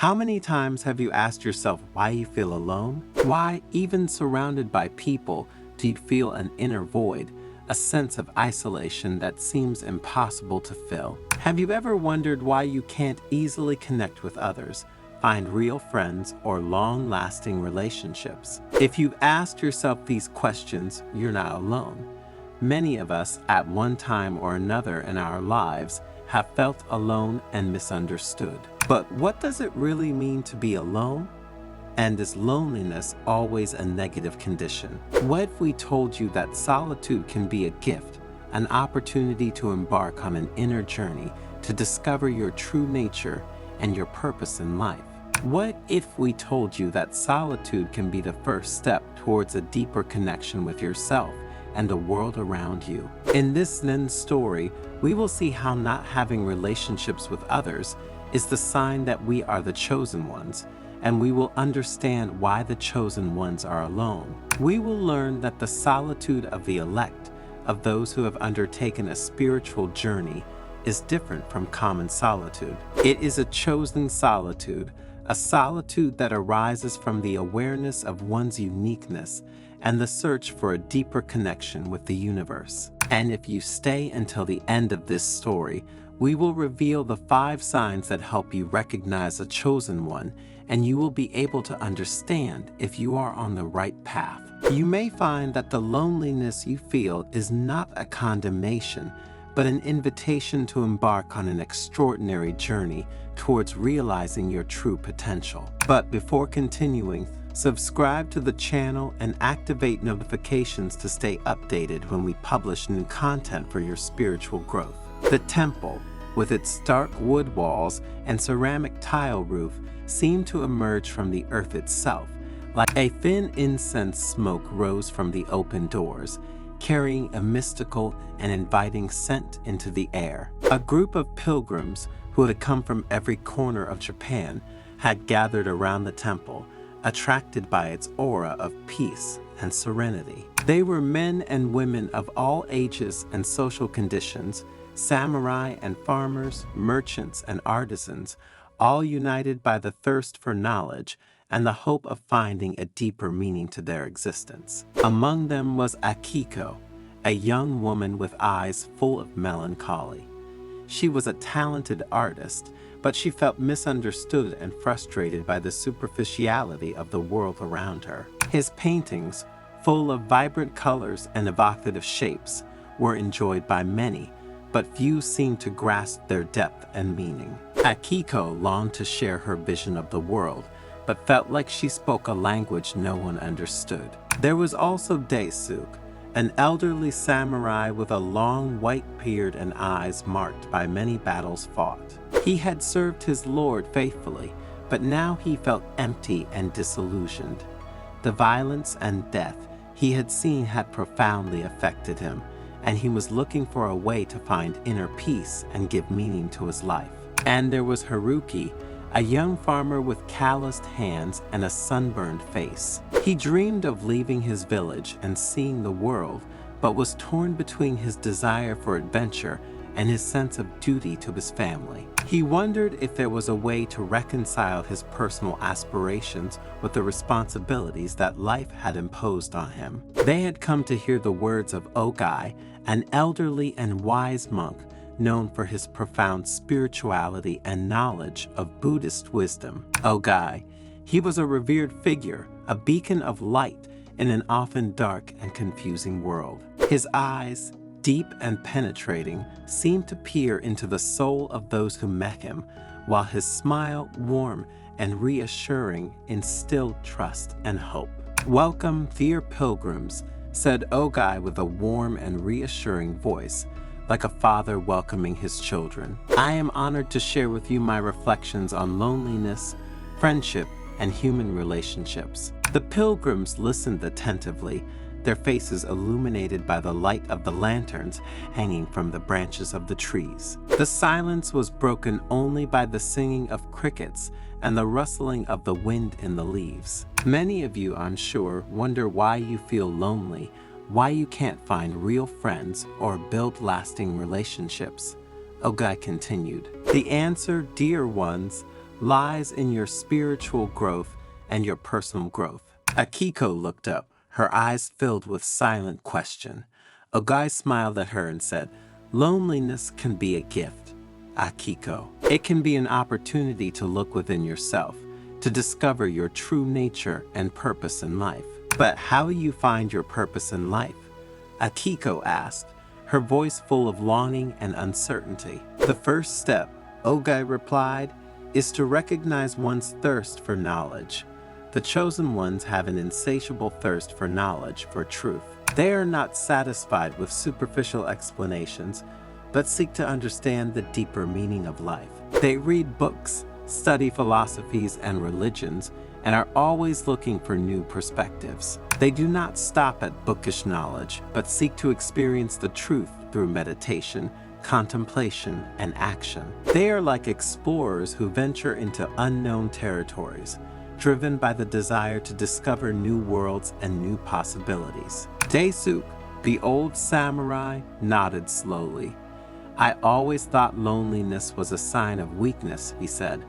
How many times have you asked yourself why you feel alone? Why, even surrounded by people, do you feel an inner void, a sense of isolation that seems impossible to fill? Have you ever wondered why you can't easily connect with others, find real friends, or long-lasting relationships? If you've asked yourself these questions, you're not alone. Many of us, at one time or another in our lives, have felt alone and misunderstood. But what does it really mean to be alone? And is loneliness always a negative condition? What if we told you that solitude can be a gift, an opportunity to embark on an inner journey to discover your true nature and your purpose in life? What if we told you that solitude can be the first step towards a deeper connection with yourself and the world around you? In this Zen story, we will see how not having relationships with others is the sign that we are the chosen ones, and we will understand why the chosen ones are alone. We will learn that the solitude of the elect, of those who have undertaken a spiritual journey, is different from common solitude. It is a chosen solitude, a solitude that arises from the awareness of one's uniqueness and the search for a deeper connection with the universe. And if you stay until the end of this story, we will reveal the 5 signs that help you recognize a chosen one, and you will be able to understand if you are on the right path. You may find that the loneliness you feel is not a condemnation, but an invitation to embark on an extraordinary journey towards realizing your true potential. But before continuing, subscribe to the channel and activate notifications to stay updated when we publish new content for your spiritual growth. The temple, with its stark wood walls and ceramic tile roof, seemed to emerge from the earth itself. Like a thin incense smoke rose from the open doors, carrying a mystical and inviting scent into the air. A group of pilgrims who had come from every corner of Japan had gathered around the temple, attracted by its aura of peace and serenity. They were men and women of all ages and social conditions, samurai and farmers, merchants and artisans, all united by the thirst for knowledge and the hope of finding a deeper meaning to their existence. Among them was Akiko, a young woman with eyes full of melancholy. She was a talented artist, but she felt misunderstood and frustrated by the superficiality of the world around her. His paintings, full of vibrant colors and evocative shapes, were enjoyed by many, but few seemed to grasp their depth and meaning. Akiko longed to share her vision of the world, but felt like she spoke a language no one understood. There was also Daisuke, an elderly samurai with a long white beard and eyes marked by many battles fought. He had served his lord faithfully, but now he felt empty and disillusioned. The violence and death he had seen had profoundly affected him, and he was looking for a way to find inner peace and give meaning to his life. And there was Haruki, a young farmer with calloused hands and a sunburned face. He dreamed of leaving his village and seeing the world, but was torn between his desire for adventure and his sense of duty to his family. He wondered if there was a way to reconcile his personal aspirations with the responsibilities that life had imposed on him. They had come to hear the words of Ogài, an elderly and wise monk known for his profound spirituality and knowledge of Buddhist wisdom. Ogài, he was a revered figure, a beacon of light in an often dark and confusing world. His eyes, deep and penetrating, seemed to peer into the soul of those who met him, while his smile, warm and reassuring, instilled trust and hope. "Welcome, dear pilgrims," said Ogài with a warm and reassuring voice, like a father welcoming his children. "I am honored to share with you my reflections on loneliness, friendship, and human relationships." The pilgrims listened attentively, their faces illuminated by the light of the lanterns hanging from the branches of the trees. The silence was broken only by the singing of crickets and the rustling of the wind in the leaves. Many of you, I'm sure, wonder why you feel lonely, why you can't find real friends or build lasting relationships. Ogài continued. "The answer, dear ones, lies in your spiritual growth and your personal growth. Akiko looked up, her eyes filled with silent question. Ogài smiled at her and said, "Loneliness can be a gift, Akiko. It can be an opportunity to look within yourself, to discover your true nature and purpose in life." "But how do you find your purpose in life?" Akiko asked, her voice full of longing and uncertainty. "The first step," Ogài replied, "is to recognize one's thirst for knowledge. The chosen ones have an insatiable thirst for knowledge, for truth. They are not satisfied with superficial explanations, but seek to understand the deeper meaning of life. They read books, study philosophies and religions, and are always looking for new perspectives. They do not stop at bookish knowledge, but seek to experience the truth through meditation, contemplation, and action. They are like explorers who venture into unknown territories, driven by the desire to discover new worlds and new possibilities." Daesuk, the old samurai, nodded slowly. "I always thought loneliness was a sign of weakness," he said,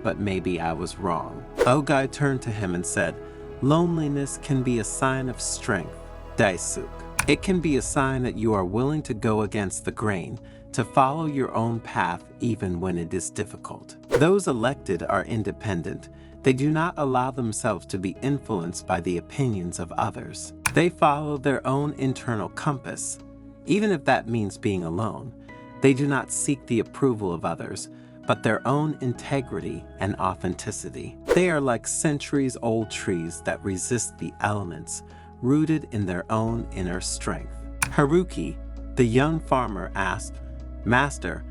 "but maybe I was wrong." Ogài turned to him and said, "Loneliness can be a sign of strength, Daesuk. It can be a sign that you are willing to go against the grain, to follow your own path even when it is difficult. Those elected are independent. They do not allow themselves to be influenced by the opinions of others. They follow their own internal compass, even if that means being alone. They do not seek the approval of others, but their own integrity and authenticity. They are like centuries-old trees that resist the elements, rooted in their own inner strength." Haruki, the young farmer, asked, "Master,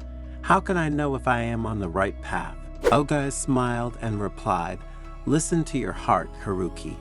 how can I know if I am on the right path?" Ogài smiled and replied, "Listen to your heart, Haruki.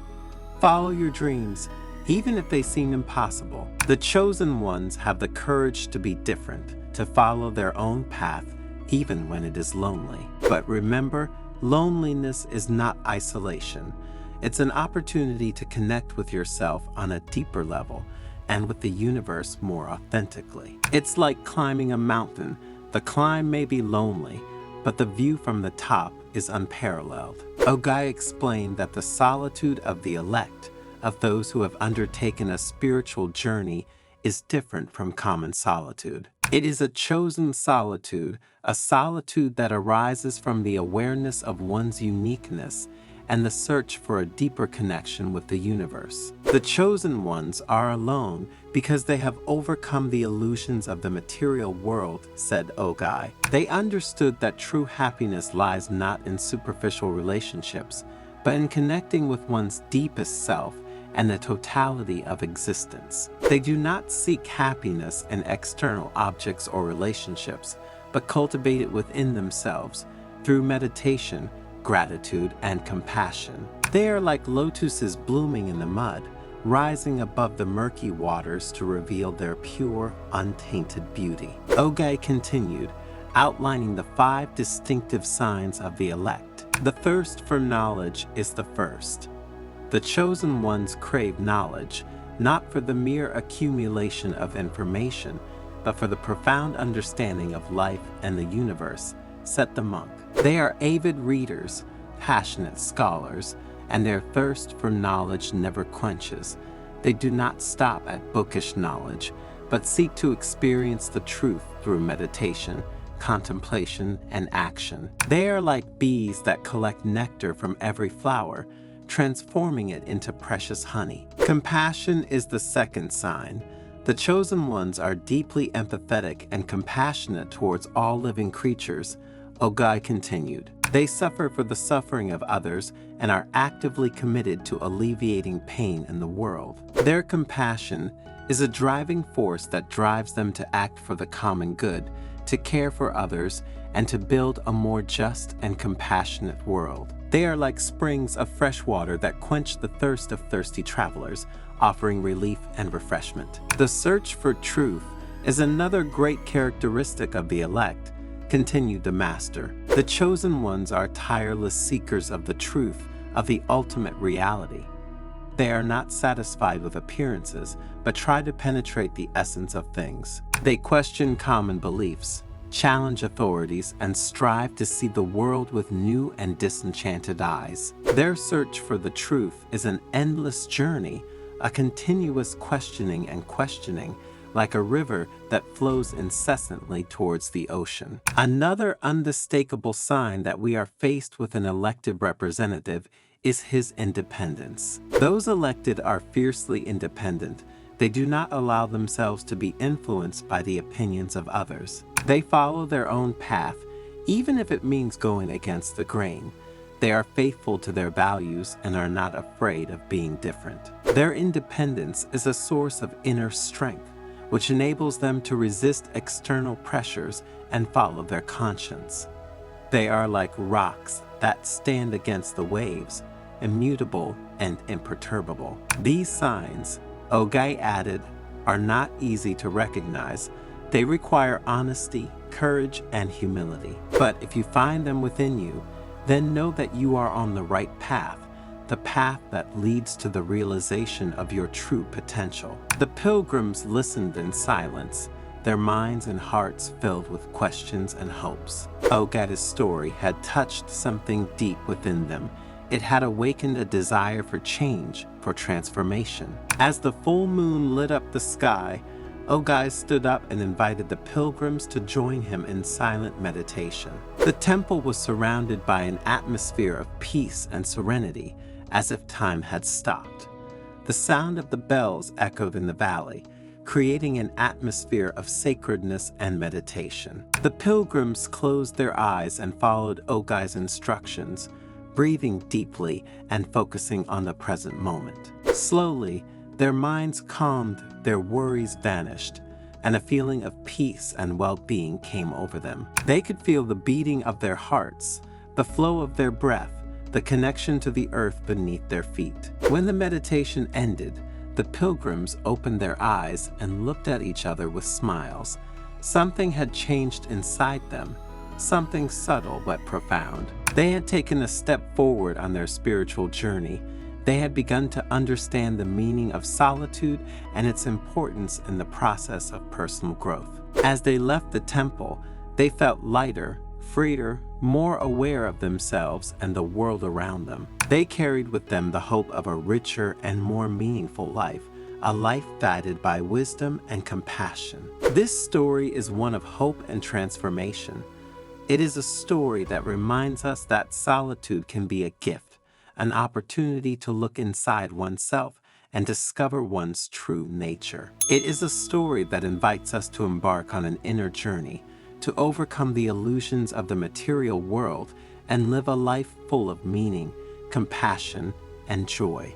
Follow your dreams, even if they seem impossible. The chosen ones have the courage to be different, to follow their own path, even when it is lonely. But remember, loneliness is not isolation. It's an opportunity to connect with yourself on a deeper level and with the universe more authentically. It's like climbing a mountain. The climb may be lonely, but the view from the top is unparalleled." Ogài explained that the solitude of the elect, of those who have undertaken a spiritual journey, is different from common solitude. It is a chosen solitude, a solitude that arises from the awareness of one's uniqueness and the search for a deeper connection with the universe. The chosen ones are alone because they have overcome the illusions of the material world, said Ogài. They understood that true happiness lies not in superficial relationships, but in connecting with one's deepest self and the totality of existence. They do not seek happiness in external objects or relationships, but cultivate it within themselves through meditation, gratitude, and compassion. They are like lotuses blooming in the mud, rising above the murky waters to reveal their pure, untainted beauty. Ogài continued, outlining the 5 distinctive signs of the elect. The thirst for knowledge is the first. The chosen ones crave knowledge, not for the mere accumulation of information, but for the profound understanding of life and the universe, said the monk. They are avid readers, passionate scholars, and their thirst for knowledge never quenches. They do not stop at bookish knowledge, but seek to experience the truth through meditation, contemplation, and action. They are like bees that collect nectar from every flower, transforming it into precious honey. Compassion is the second sign. The chosen ones are deeply empathetic and compassionate towards all living creatures. Ogài continued. They suffer for the suffering of others and are actively committed to alleviating pain in the world. Their compassion is a driving force that drives them to act for the common good, to care for others, and to build a more just and compassionate world. They are like springs of fresh water that quench the thirst of thirsty travelers, offering relief and refreshment. The search for truth is another great characteristic of the elect, continued the master. The chosen ones are tireless seekers of the truth, of the ultimate reality. They are not satisfied with appearances, but try to penetrate the essence of things. They question common beliefs, challenge authorities, and strive to see the world with new and disenchanted eyes. Their search for the truth is an endless journey, a continuous questioning and questioning, like a river that flows incessantly towards the ocean. Another unmistakable sign that we are faced with an elected representative is his independence. Those elected are fiercely independent. They do not allow themselves to be influenced by the opinions of others. They follow their own path, even if it means going against the grain. They are faithful to their values and are not afraid of being different. Their independence is a source of inner strength, which enables them to resist external pressures and follow their conscience. They are like rocks that stand against the waves, immutable and imperturbable. These signs, Ogài added, are not easy to recognize. They require honesty, courage, and humility. But if you find them within you, then know that you are on the right path, the path that leads to the realization of your true potential. The Pilgrims listened in silence, their minds and hearts filled with questions and hopes. Ogài's story had touched something deep within them. It had awakened a desire for change, for transformation. As the full moon lit up the sky, Ogài stood up and invited the pilgrims to join him in silent meditation. The temple was surrounded by an atmosphere of peace and serenity, as if time had stopped. The sound of the bells echoed in the valley, creating an atmosphere of sacredness and meditation. The pilgrims closed their eyes and followed Ogài's instructions, breathing deeply and focusing on the present moment. Slowly, their minds calmed, their worries vanished, and a feeling of peace and well-being came over them. They could feel the beating of their hearts, the flow of their breath, the connection to the earth beneath their feet. When the meditation ended, the pilgrims opened their eyes and looked at each other with smiles. Something had changed inside them, something subtle but profound. They had taken a step forward on their spiritual journey. They had begun to understand the meaning of solitude and its importance in the process of personal growth. As they left the temple, they felt lighter, freer, more aware of themselves and the world around them. They carried with them the hope of a richer and more meaningful life, a life guided by wisdom and compassion. This story is one of hope and transformation. It is a story that reminds us that solitude can be a gift, an opportunity to look inside oneself and discover one's true nature. It is a story that invites us to embark on an inner journey, to overcome the illusions of the material world and live a life full of meaning, compassion, and joy.